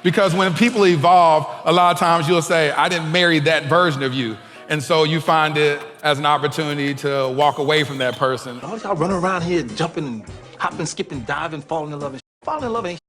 Because when people evolve, a lot of times you'll say, I didn't marry that version of you. And so you find it as an opportunity to walk away from that person. All y'all running around here jumping and hopping, skipping, diving, falling in love and falling in love ain't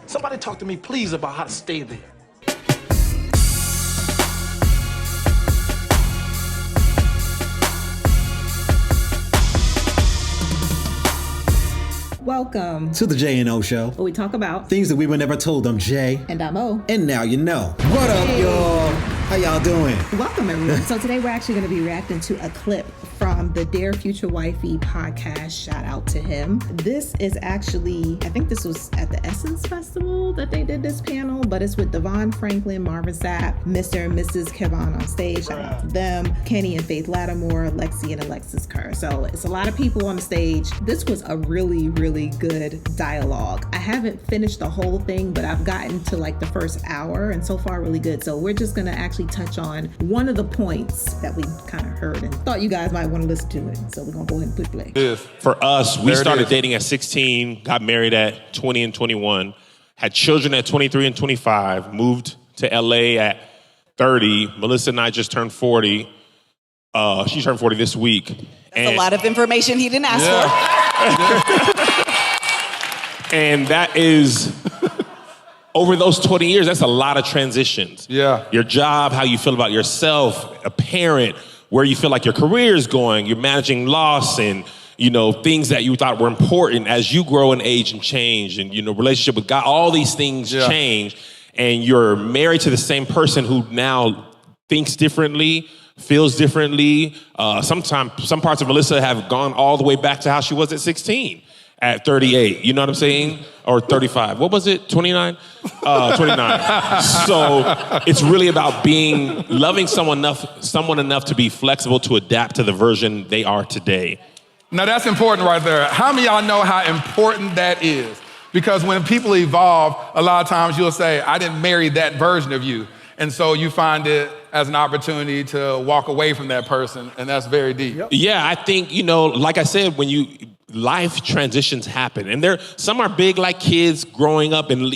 Somebody talk to me, please, about how to stay there. Welcome to the J&O Show, where we talk about things that we were never told. I'm Jay. And I'm O. And now you know. What up, y'all? How y'all doing? Welcome, everyone. So today we're actually going to be reacting to a clip from the Dear Future Wifey podcast. Shout out to him. This is actually, I think this was at the Essence Festival that they did this panel, but it's with Devon Franklin, Marvin Sapp, Mr. and Mrs. Kevon on stage. Shout out to them. Kenny and Faith Lattimore, Lexi and Alexis Kerr. So it's a lot of people on the stage. This was a really, really good dialogue. I haven't finished the whole thing, but I've gotten to like the first hour, and so far really good. So we're just going to actually touch on one of the points that we kind of heard and thought you guys might want to listen to it. So we're going to go ahead and push play. For us, we started dating at 16, got married at 20 and 21, had children at 23 and 25, moved to LA at 30. Melissa and I just turned 40. She turned 40 this week. That's a lot of information he didn't ask for. And that is... Over those 20 years, that's a lot of transitions. Yeah. Your job, how you feel about yourself, a parent, where you feel like your career is going, you're managing loss and, things that you thought were important as you grow in age and change and, relationship with God, all these things change. And you're married to the same person who now thinks differently, feels differently. Sometimes some parts of Melissa have gone all the way back to how she was at 16. At 38, you know what I'm saying? Or 35. What was it? 29? 29. So it's really about loving someone enough to be flexible to adapt to the version they are today. Now that's important right there. How many of y'all know how important that is? Because when people evolve, a lot of times you'll say, I didn't marry that version of you. And so you find it as an opportunity to walk away from that person, and that's very deep. Yep. Yeah, I think, like I said, life transitions happen. And some are big like kids growing up and,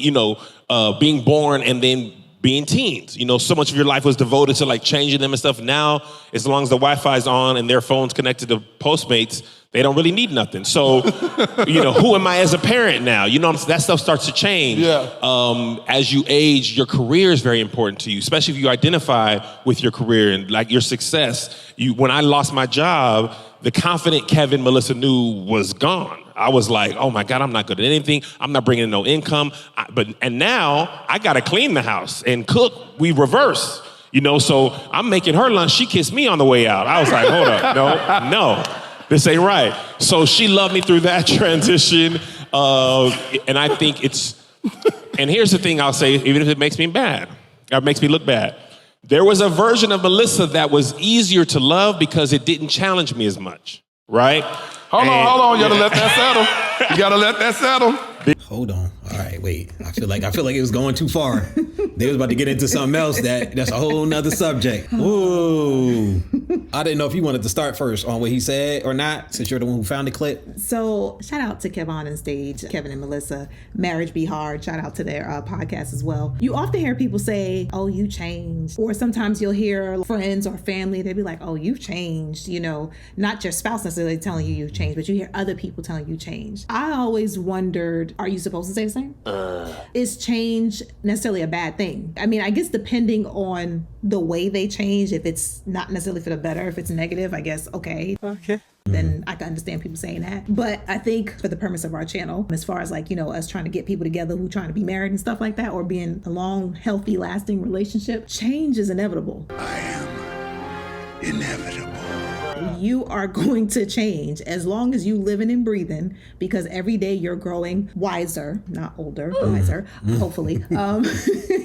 being born and then being teens. So much of your life was devoted to like changing them and stuff. Now, as long as the Wi-Fi's on and their phone's connected to Postmates, they don't really need nothing. So, who am I as a parent now? That stuff starts to change. Yeah. As you age, your career is very important to you, especially if you identify with your career and like your success. When I lost my job, the confident Kevin Melissa knew was gone. I was like, oh my God, I'm not good at anything. I'm not bringing in no income. And now I gotta clean the house and cook. We reverse, so I'm making her lunch. She kissed me on the way out. I was like, hold up, no, this ain't right. So she loved me through that transition. And I think and here's the thing I'll say, even if it makes me bad, or makes me look bad. There was a version of Melissa that was easier to love because it didn't challenge me as much, right? Hold on. You gotta let that settle. Hold on. All right, wait. I feel like it was going too far. They was about to get into something else that's a whole nother subject. Ooh. I didn't know if you wanted to start first on what he said or not, since you're the one who found the clip. So shout out to Kevon on stage, Kevin and Melissa, Marriage Be Hard. Shout out to their podcast as well. You often hear people say, oh, you changed. Or sometimes you'll hear friends or family, they'll be like, oh, you've changed. Not your spouse necessarily telling you you've changed, but you hear other people telling you changed. I always wondered, are you supposed to say the same? Is change necessarily a bad thing? I mean, I guess depending on the way they change, if it's not necessarily for the better, if it's negative, I guess, okay. Then I can understand people saying that. But I think for the premise of our channel, as far as like, us trying to get people together who trying to be married and stuff like that, or be in a long, healthy, lasting relationship, change is inevitable. I am inevitable. You are going to change as long as you living and breathing, because every day you're growing wiser, not older, wiser, hopefully.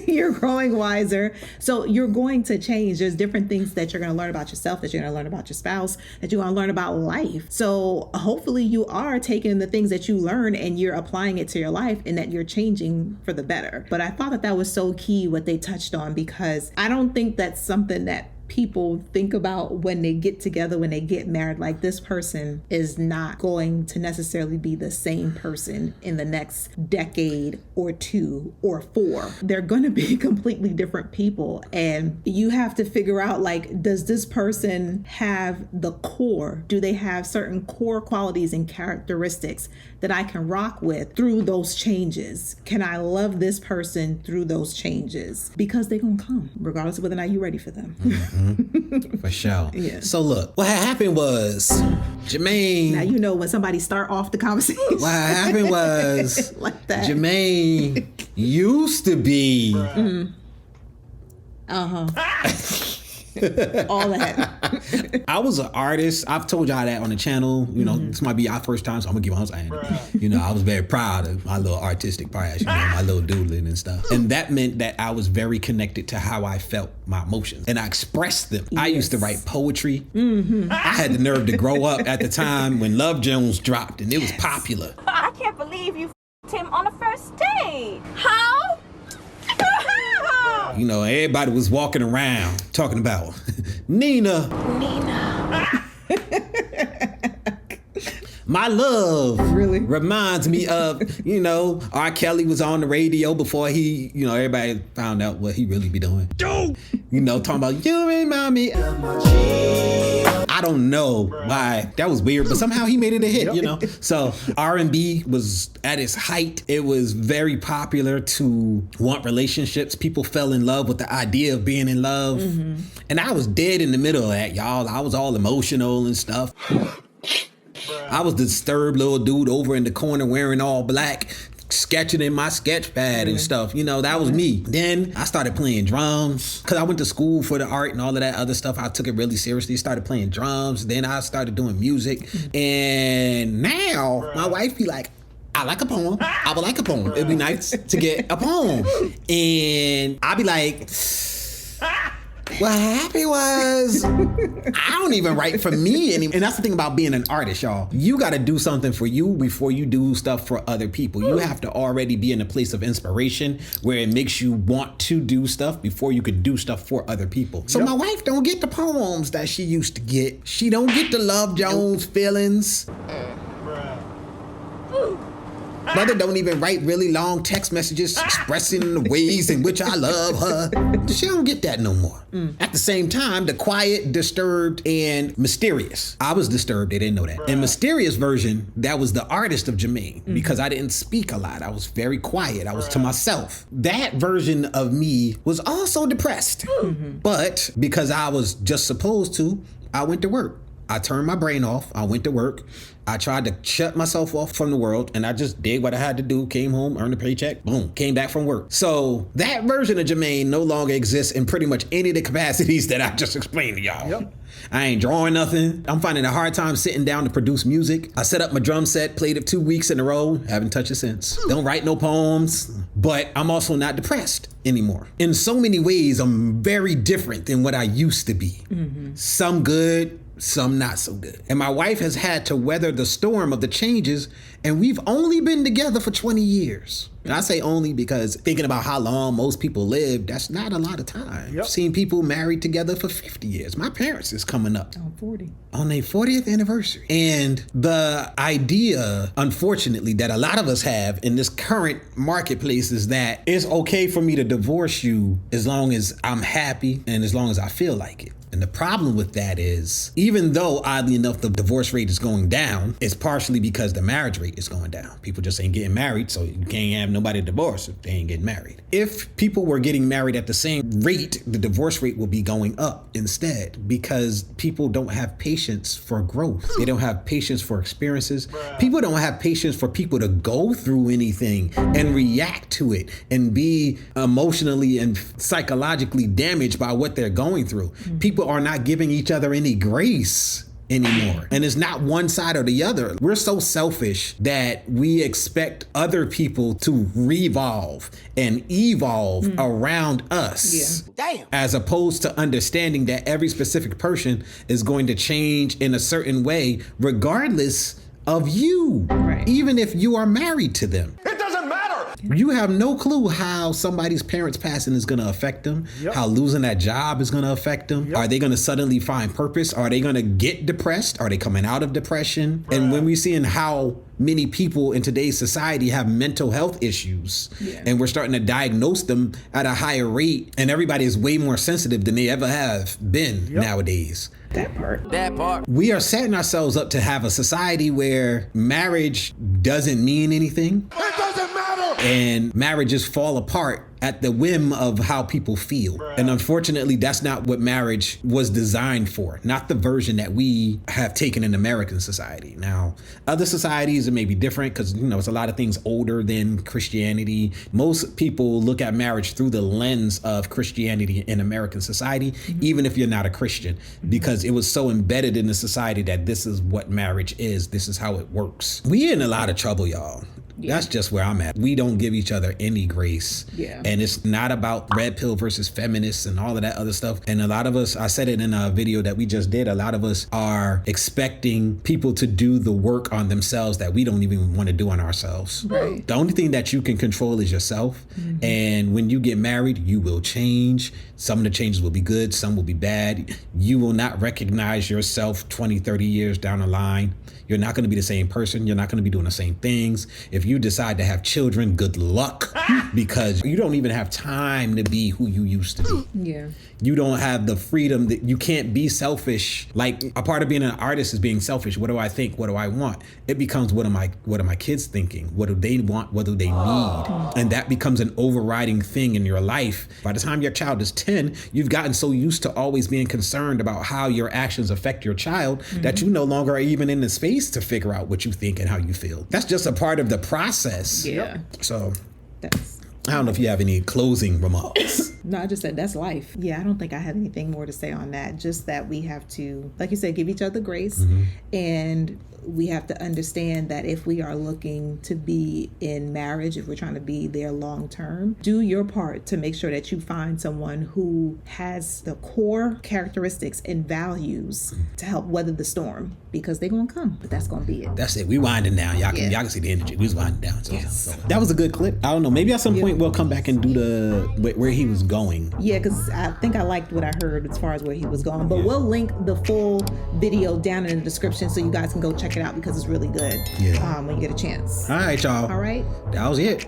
You're growing wiser. So you're going to change. There's different things that you're going to learn about yourself, that you're going to learn about your spouse, that you're going to learn about life. So hopefully you are taking the things that you learn and you're applying it to your life, and that you're changing for the better. But I thought that was so key what they touched on, because I don't think that's something that people think about when they get together, when they get married, like this person is not going to necessarily be the same person in the next decade or 2 or 4. They're going to be completely different people. And you have to figure out, like, does this person have the core? Do they have certain core qualities and characteristics that I can rock with through those changes? Can I love this person through those changes? Because they're going to come, regardless of whether or not you're ready for them. For sure. Yeah. So look, what had happened was, Jermaine. Now you know when somebody start off the conversation. What happened was, like that. Jermaine used to be. All that. I was an artist. I've told y'all that on the channel. You know, this might be our first time, so I'm gonna give my hand. You know, I was very proud of my little artistic part, you know, my little doodling and stuff. And that meant that I was very connected to how I felt my emotions, and I expressed them. I used to write poetry. I had the nerve to grow up at the time when Love Jones dropped, and it was popular. I can't believe you f***ed him on the first date. How? You know, everybody was walking around talking about Nina. My love really reminds me of, you know, R. Kelly was on the radio before he, you know, everybody found out what he really be doing. You know, talking about, you remind me of my G. I don't know why that was weird, but somehow he made it a hit, you know? So R&B was at its height. It was very popular to want relationships. People fell in love with the idea of being in love. And I was dead in the middle of that, y'all. I was all emotional and stuff. I was the disturbed little dude over in the corner wearing all black, sketching in my sketch pad and stuff. You know, that was me. Then I started playing drums because I went to school for the art and all of that other stuff. I took it really seriously, started playing drums. Then I started doing music. And now my wife be like, I like a poem. I would like a poem. It'd be nice to get a poem. And I'd be like, what happened was, I don't even write for me anymore. And that's the thing about being an artist, y'all. You got to do something for you before you do stuff for other people. You have to already be in a place of inspiration where it makes you want to do stuff before you could do stuff for other people. So my wife don't get the poems that she used to get. She don't get the Love Jones feelings. Mother don't even write really long text messages expressing the ways in which I love her. She don't get that no more. At the same time, the quiet, disturbed, and mysterious. I was disturbed, they didn't know that. And mysterious version, that was the artist of Jermaine, because I didn't speak a lot. I was very quiet. I was to myself. That version of me was also depressed. But because I was just supposed to, I went to work. I turned my brain off. I went to work. I tried to shut myself off from the world, and I just did what I had to do, came home, earned a paycheck, boom, came back from work. So that version of Jermaine no longer exists in pretty much any of the capacities that I just explained to y'all. I ain't drawing nothing. I'm finding a hard time sitting down to produce music. I set up my drum set, played it 2 weeks in a row, haven't touched it since. Don't write no poems, but I'm also not depressed anymore. In so many ways, I'm very different than what I used to be. Some good, some not so good. And my wife has had to weather the storm of the changes, and we've only been together for 20 years. And I say only because thinking about how long most people live, that's not a lot of time. I've seen people married together for 50 years. My parents is coming up on 40. On their 40th anniversary. And the idea, unfortunately, that a lot of us have in this current marketplace is that it's okay for me to divorce you as long as I'm happy and as long as I feel like it. And the problem with that is, even though, oddly enough, the divorce rate is going down, it's partially because the marriage rate is going down. People just ain't getting married, so you can't have nobody divorce if they ain't getting married. If people were getting married at the same rate, the divorce rate would be going up instead, because people don't have patience for growth. They don't have patience for experiences. People don't have patience for people to go through anything and react to it and be emotionally and psychologically damaged by what they're going through. People are not giving each other any grace anymore. And it's not one side or the other. We're so selfish that we expect other people to revolve and evolve around us. Damn. As opposed to understanding that every specific person is going to change in a certain way, regardless of you, even if you are married to them. It doesn't matter. You have no clue how somebody's parents passing is going to affect them, how losing that job is going to affect them. Are they going to suddenly find purpose? Are they going to get depressed? Are they coming out of depression? And when we're seeing how many people in today's society have mental health issues and we're starting to diagnose them at a higher rate, and everybody is way more sensitive than they ever have been nowadays. That part. We are setting ourselves up to have a society where marriage doesn't mean anything. It doesn't matter. And marriages fall apart at the whim of how people feel. And unfortunately, that's not what marriage was designed for, not the version that we have taken in American society. Now, other societies it may be different because, it's a lot of things older than Christianity. Most people look at marriage through the lens of Christianity in American society, even if you're not a Christian, because it was so embedded in the society that this is what marriage is. This is how it works. We in a lot of trouble, y'all. That's just where I'm at. We don't give each other any grace. And it's not about red pill versus feminists and all of that other stuff. And a lot of us, I said it in a video that we just did, a lot of us are expecting people to do the work on themselves that we don't even want to do on ourselves. Right. The only thing that you can control is yourself. And when you get married, you will change. Some of the changes will be good, some will be bad. You will not recognize yourself 20, 30 years down the line. You're not going to be the same person. You're not going to be doing the same things. If you decide to have children, good luck, because you don't even have time to be who you used to be. Yeah. You don't have the freedom that you can't be selfish. Like a part of being an artist is being selfish. What do I think? What do I want? It becomes what are my kids thinking? What do they want? What do they need? And that becomes an overriding thing in your life. By the time your child is 10, you've gotten so used to always being concerned about how your actions affect your child that you no longer are even in the space to figure out what you think and how you feel. That's just a part of the process. Yeah. So That's I don't know if you have any closing remarks. No, I just said that's life. Yeah, I don't think I have anything more to say on that. Just that we have to, like you said, give each other grace. And we have to understand that if we are looking to be in marriage, if we're trying to be there long term, do your part to make sure that you find someone who has the core characteristics and values to help weather the storm, because they're going to come, but that's going to be it. That's it. We winding down. Y'all can see the energy. We was winding down. So that was a good clip. I don't know. Maybe at some point we'll come back and do where he was going. Yeah, because I think I liked what I heard as far as where he was going. But we'll link the full video down in the description so you guys can go check it out because it's really good. When you get a chance. All right, y'all. All right. That was it.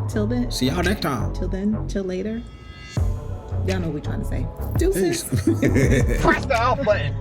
Till then. See y'all next time. Till then. Till later. Y'all know what we're trying to say. Deuces. Peace. Press the off button.